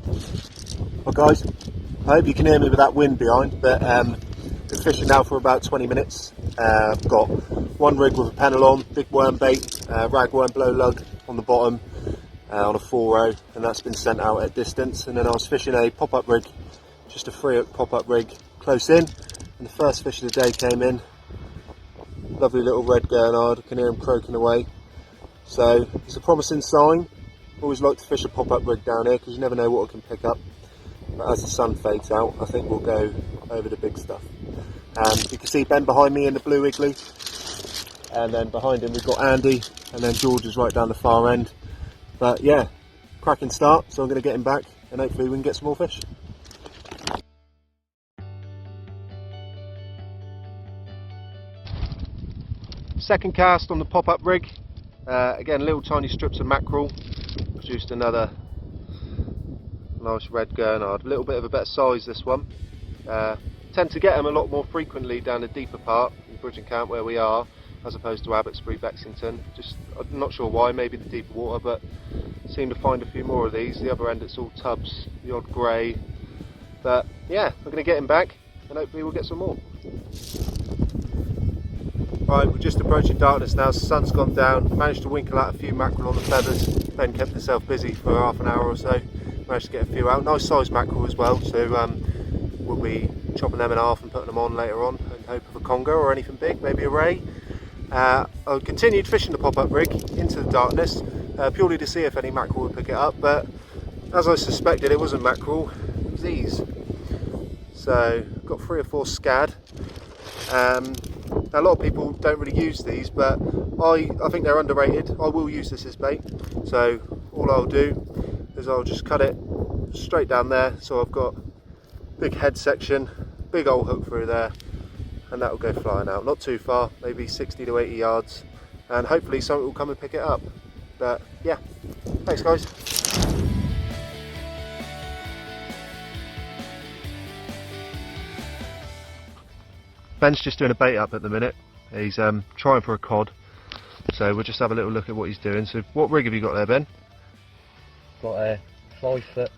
Well guys, I hope you can hear me with that wind behind, but been fishing now for about 20 minutes. I've got one rig with a pennel on, big worm bait, ragworm blow lug on the bottom on a 4-0, and that's been sent out at distance. And then I was fishing a pop-up rig, just a 3-hook pop-up rig close in, and the first fish of the day came in. Lovely little red gurnard, I can hear him croaking away. So it's a promising sign. Always like to fish a pop-up rig down here because you never know what it can pick up. But as the sun fades out, I think we'll go over the big stuff. You can see Ben behind me in the blue igloo, and then behind him we've got Andy, and then George is right down the far end. But yeah, cracking start, so I'm going to get him back and hopefully we can get some more fish. Second cast on the pop-up rig. Again, little tiny strips of mackerel. Produced another nice red gurnard. A little bit of a better size, this one. Tend to get them a lot more frequently down the deeper part in Bridge and Camp where we are, as opposed to Abbotsbury, Bexington. Just, I'm not sure why, maybe the deeper water, but seem to find a few more of these. The other end it's all tubs, the odd grey. But yeah, I'm going to get him back and hopefully we'll get some more. Right, we're just approaching darkness now, so the sun's gone down. Managed to winkle out a few mackerel on the feathers. Ben kept himself busy for half an hour or so. Managed to get a few out. Nice sized mackerel as well, so we'll be chopping them in half and putting them on later on in hope of a conger or anything big, maybe a ray. I continued fishing the pop-up rig into the darkness, purely to see if any mackerel would pick it up, but as I suspected it wasn't mackerel, it was these. So got 3 or 4 scad. Now, a lot of people don't really use these, but I think they're underrated. I will use this as bait, so all I'll do is I'll just cut it straight down there, so I've got big head section, big old hook through there, and that will go flying out. Not too far, maybe 60 to 80 yards, and hopefully something will come and pick it up. But yeah, thanks guys. Ben's just doing a bait up at the minute. He's trying for a cod, so we'll just have a little look at what he's doing. So what rig have you got there, Ben? Got a 5 foot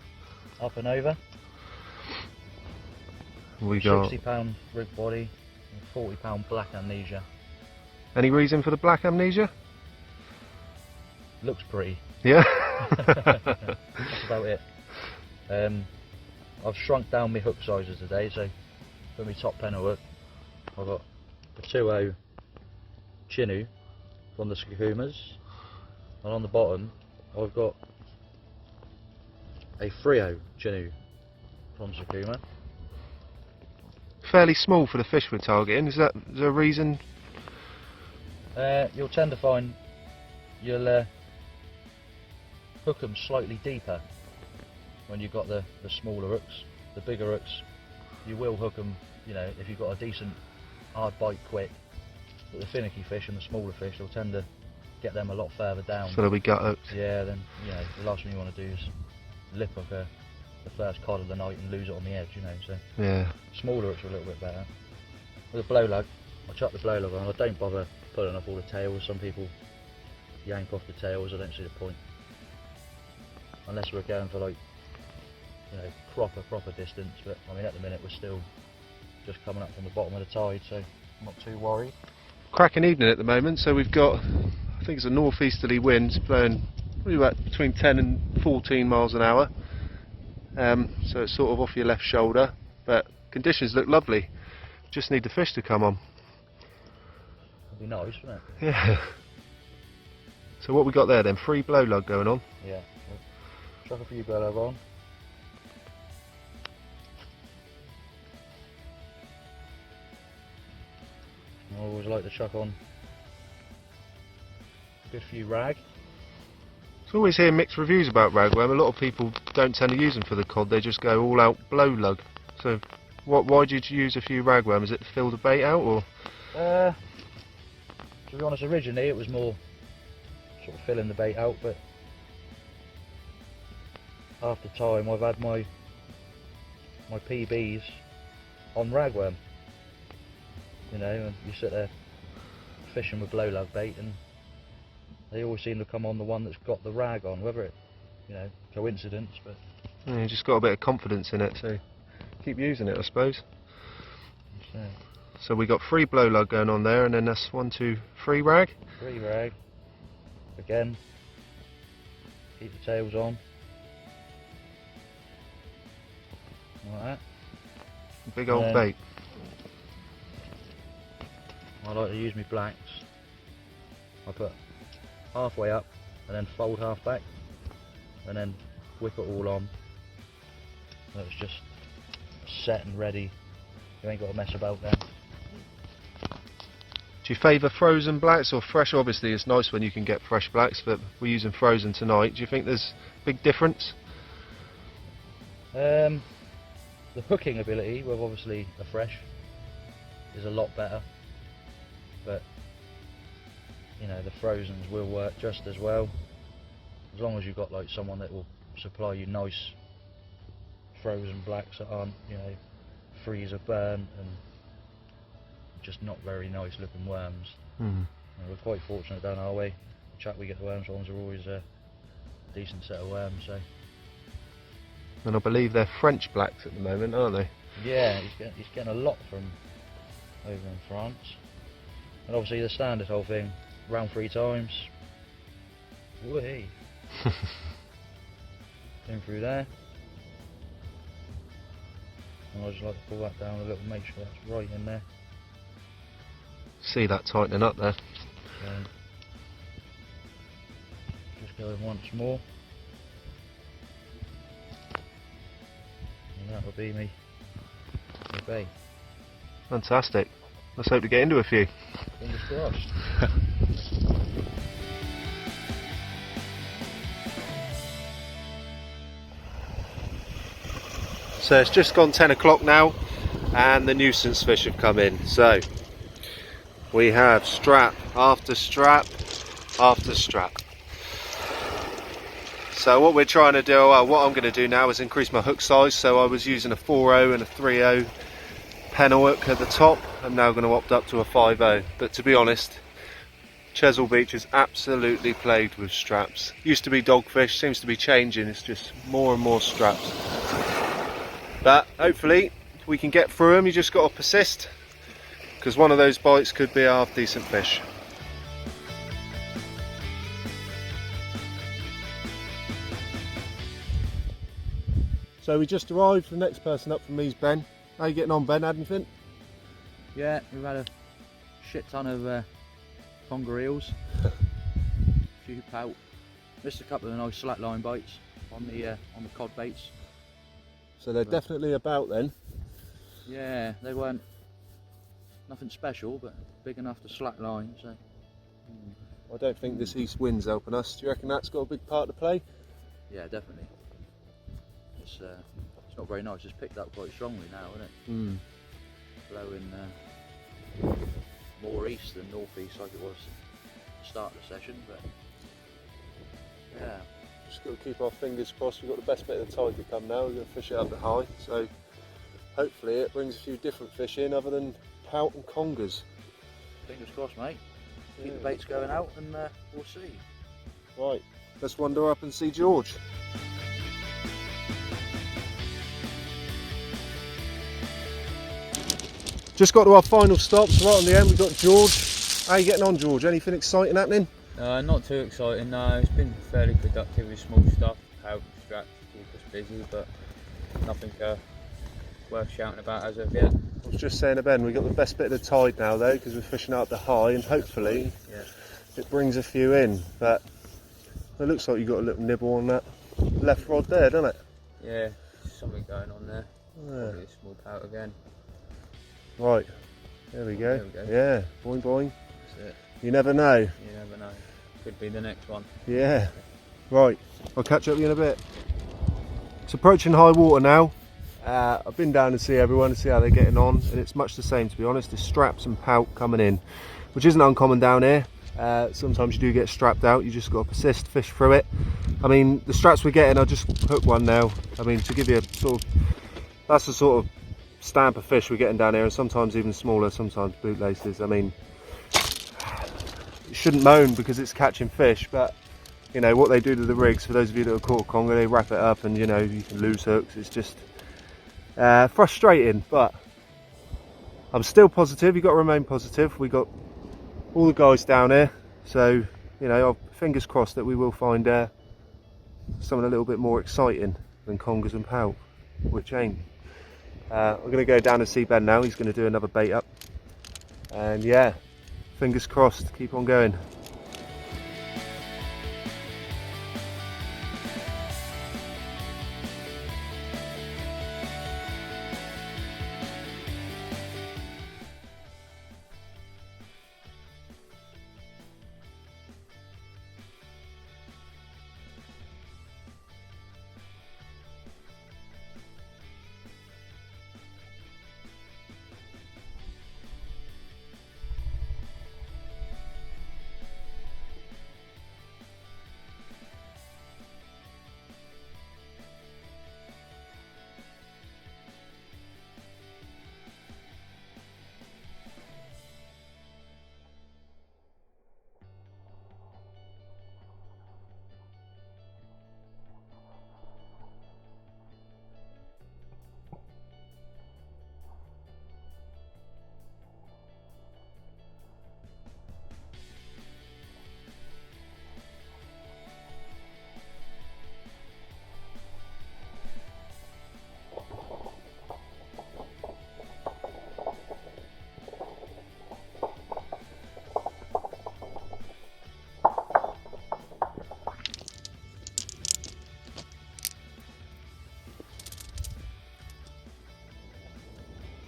up and over. We got £60 rig body and £40 black amnesia. Any reason for the black amnesia? Looks pretty. Yeah. That's about it. I've shrunk down my hook sizes today, so for my top pennel hook I've got a 2.0 Chinu from the Skakumas, and on the bottom I've got a 3.0 Chinu from Sakuma. Fairly small for the fish we're targeting. Is there a reason? You'll tend to find you'll hook them slightly deeper when you've got the smaller hooks. The bigger hooks, you will hook them, you know, if you've got a decent hard bite quick. But the finicky fish and the smaller fish, they'll tend to get them a lot further down. So they'll be gut hooked. Yeah, then you know the last thing you want to do is lip hook the first cod of the night and lose it on the edge, you know. So yeah, smaller hooks are a little bit better. With a blow lug, I chuck the blow lug on. I don't bother pulling off all the tails. Some people yank off the tails. I don't see the point unless we're going for, like, you know, proper distance. But I mean, at the minute we're still just coming up from the bottom of the tide, so I'm not too worried. Cracking evening at the moment, so we've got, I think it's a northeasterly wind blowing probably about between 10 and 14 miles an hour. So it's sort of off your left shoulder, but conditions look lovely. Just need the fish to come on. It'd be nice, wouldn't it? Yeah. So what we got there then? 3 blow lug going on. Yeah. Chuck a few blow lug on. I always like to chuck on a good few rag. I always hear mixed reviews about ragworm. A lot of people don't tend to use them for the cod, they just go all out blow lug. So why did you use a few ragworm? Is it to fill the bait out, or? To be honest, originally it was more sort of filling the bait out, but after time I've had my PBs on ragworm. You know, and you sit there fishing with blow lug bait and they always seem to come on the one that's got the rag on, whether it, you know, coincidence, but Yeah, you just got a bit of confidence in it, so keep using it, I suppose. So we got 3 blow lug going on there, and then that's 1, 2, 3 rag. 3 rag. Again, keep the tails on. Like that. Big old bait. I like to use my blacks. I put halfway up and then fold half back and then whip it all on. So it's just set and ready. You ain't got to mess about then. Do you favour frozen blacks or fresh? Obviously it's nice when you can get fresh blacks, but we're using frozen tonight. Do you think there's a big difference? The hooking ability with obviously a fresh is a lot better, but you know the frozens will work just as well, as long as you've got like someone that will supply you nice frozen blacks that aren't, you know, freezer burnt and just not very nice looking worms. Mm. We're quite fortunate down our way. The chap we get the worms ones are always a decent set of worms. So. And I believe they're French blacks at the moment, aren't they? Yeah, he's getting a lot from over in France. And obviously the standard whole thing, round 3 times. Whee! In through there. And I just like to pull that down a little, make sure that's right in there. See that tightening up there. So, just go in once more. And that'll be me bait. Fantastic. Let's hope to get into a few. Fingers crossed. So it's just gone 10 o'clock now, and the nuisance fish have come in. So we have strap after strap after strap. So what we're trying to do, what I'm going to do now is increase my hook size. So I was using a 4.0 and a 3.0 pennel hook at the top. I'm now going to opt up to a 5.0. But to be honest, Chesil Beach is absolutely plagued with straps. Used to be dogfish, seems to be changing. It's just more and more straps. But hopefully we can get through them. You just got to persist, because one of those bites could be a half decent fish. So we just arrived. The next person up from me is Ben. How you getting on, Ben? Had anything? Yeah, we've had a shit ton of conger eels, a few pout, missed a couple of nice slackline bites on the cod baits. So they're definitely about then. Yeah, they weren't nothing special, but big enough to slackline. So I don't think this east wind's helping us. Do you reckon that's got a big part to play? yeah, definitely. It's not very nice. It's picked up quite strongly now, isn't it? Mm. Blowing more east than northeast like it was at the start of the session, but yeah. Just got to keep our fingers crossed. We've got the best bit of the tide to come now. We're going to fish it up the high, so hopefully it brings a few different fish in other than pout and congers. Fingers crossed, mate. Keep the baits going out and we'll see. Right, let's wander up and see George. Just got to our final stops. Right on the end we've got George. How are you getting on, George? Anything exciting happening? Not too exciting, no. It's been fairly productive with small stuff, pout, straps to keep us busy, but nothing worth shouting about as of yet. I was just saying to Ben, we've got the best bit of the tide now though, because we're fishing out the high, and hopefully it brings a few in. But it looks like you've got a little nibble on that left rod there, doesn't it? Yeah, something going on there. Yeah. Probably a small pout again. Right, there we go. There we go. Yeah, boing boing. That's it. You never know. You never know. Could be the next one. Yeah. Right, I'll catch up with you in a bit. It's approaching high water now. I've been down to see everyone to see how they're getting on, and it's much the same, to be honest. There's straps and pout coming in, which isn't uncommon down here. Sometimes you do get strapped out. You just got to persist, fish through it. I mean, the straps we're getting, I'll just hook one now. I mean, to give you a sort of, that's the sort of stamp of fish we're getting down here, and sometimes even smaller, sometimes bootlaces. I mean, you shouldn't moan because it's catching fish, but you know, what they do to the rigs, for those of you that have caught a conger, they wrap it up and, you know, you can lose hooks. It's just frustrating, but I'm still positive. You've got to remain positive. We got all the guys down here, so, you know, fingers crossed that we will find something a little bit more exciting than congers and pout, which ain't. I'm going to go down to see Ben now. He's going to do another bait up, and yeah, fingers crossed, keep on going.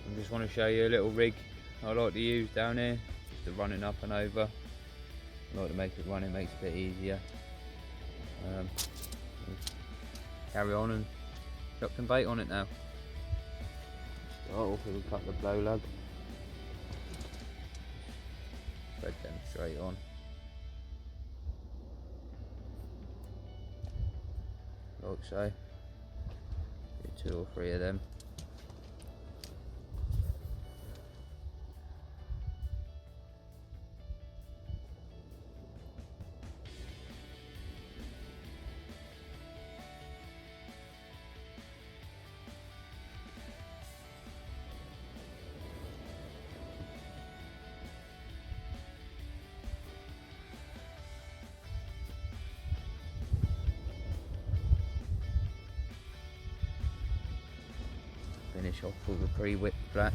I just want to show you a little rig I like to use down here, just the running up and over. I like to make it run, it makes it a bit easier. Carry on and chuck some bait on it now. Start off with a couple of blow lug. Spread them straight on. Like so. Do 2 or 3 of them. Finish off with a pre-whipped flat.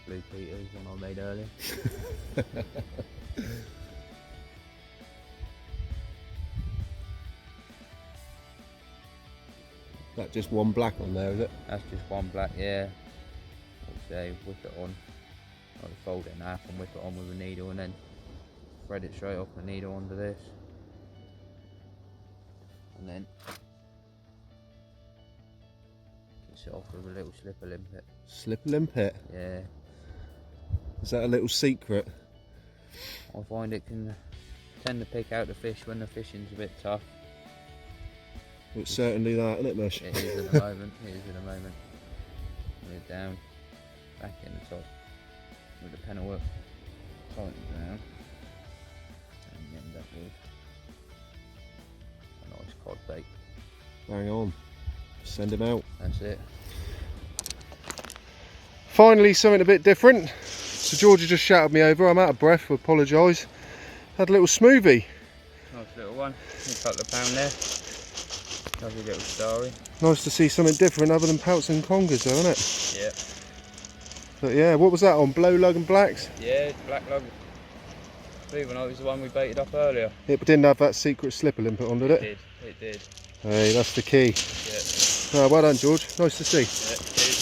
Blue Peters, one I made earlier. That just one black on there, is it? That's just one black, yeah. Like say, whip it on. I'll fold it in half and whip it on with a needle and then thread it straight off the needle onto this. And then kiss it off with a little slipper limpet. Slipper limpet? Yeah. Is that a little secret? I find it can tend to pick out the fish when the fishing's a bit tough. It's certainly that, isn't it, Mush? It is at the moment, it is at the moment. We're down, back in the top with the pennant work tightened down, and you end up with a nice cod bait. Hang on, send him out. That's it. Finally, something a bit different. So Georgia just shouted me over, I'm out of breath, I apologise. Had a little smoothie. Nice little one, a couple of pound there. Lovely little starry. Nice to see something different other than pouts and congers though, isn't it? Yeah. But yeah, what was that on? Blow lug and blacks? Yeah, black lug. Believe it or not, it was the one we baited up earlier. It didn't have that secret slipper limpet on, did it? It did. Hey, that's the key. Yeah. Oh, well done, George. Nice to see. Yeah, cheers.